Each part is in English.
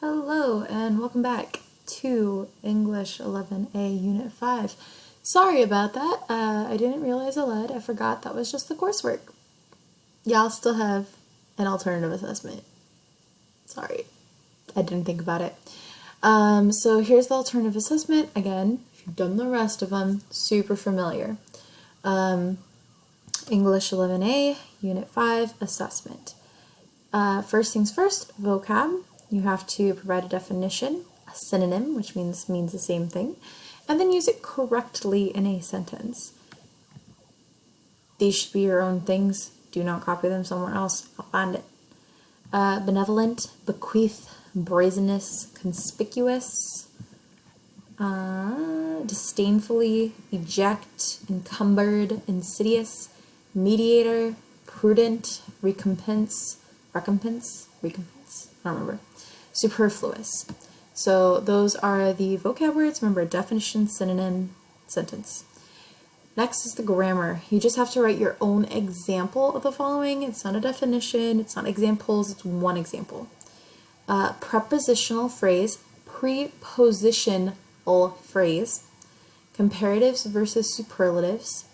Hello and welcome back to English 11A Unit 5. Sorry about that. I didn't realize I forgot that was just the coursework. Y'all still have an alternative assessment. Sorry, I didn't think about it. So here's the alternative assessment. Again, if you've done the rest of them, super familiar. English 11A Unit 5 assessment. First things first, vocab. You have to provide a definition, a synonym, which means the same thing, and then use it correctly in a sentence. These should be your own things. Do not copy them somewhere else. I'll find it. Benevolent, bequeath, brazenness, conspicuous, disdainfully, eject, encumbered, insidious, mediator, prudent, recompense, I don't remember. Superfluous. So those are the vocab words. Remember, definition, synonym, sentence. Next is the grammar. You just have to write your own example of the following. It's not a definition, it's not examples, it's one example. Prepositional phrase, prepositional phrase, comparatives versus superlatives,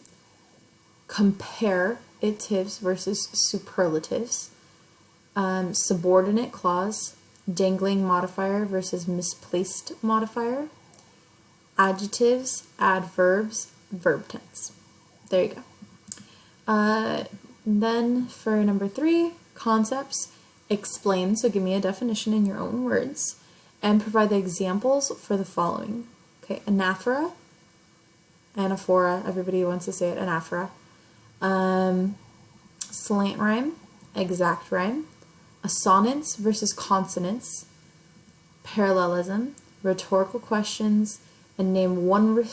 comparatives versus superlatives, subordinate clause, dangling modifier versus misplaced modifier, adjectives, adverbs, verb tense. There you go. Then for number 3, concepts, explain, so give me a definition in your own words, and provide the examples for the following. Okay, anaphora, everybody wants to say it, anaphora, slant rhyme, exact rhyme, assonance versus consonants, parallelism, rhetorical questions, and name one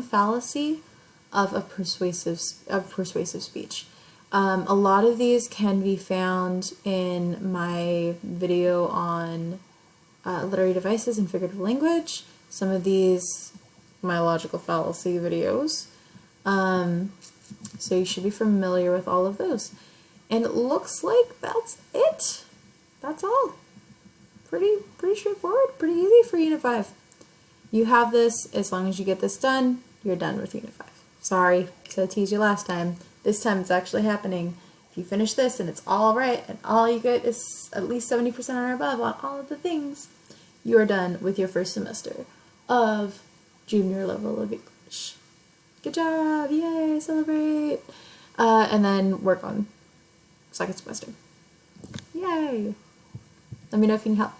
fallacy of persuasive speech. A lot of these can be found in my video on literary devices and figurative language. Some of these, my logical fallacy videos. So you should be familiar with all of those. And it looks like that's it. That's all. Pretty straightforward, pretty easy for Unit 5. You have this, as long as you get this done, you're done with Unit 5. Sorry to tease you last time. This time it's actually happening. If you finish this and it's all right, and all you get is at least 70% or above on all of the things, you are done with your first semester of junior level of English. Good job! Yay! Celebrate! And then work on second semester. Yay! Let me know if you need help.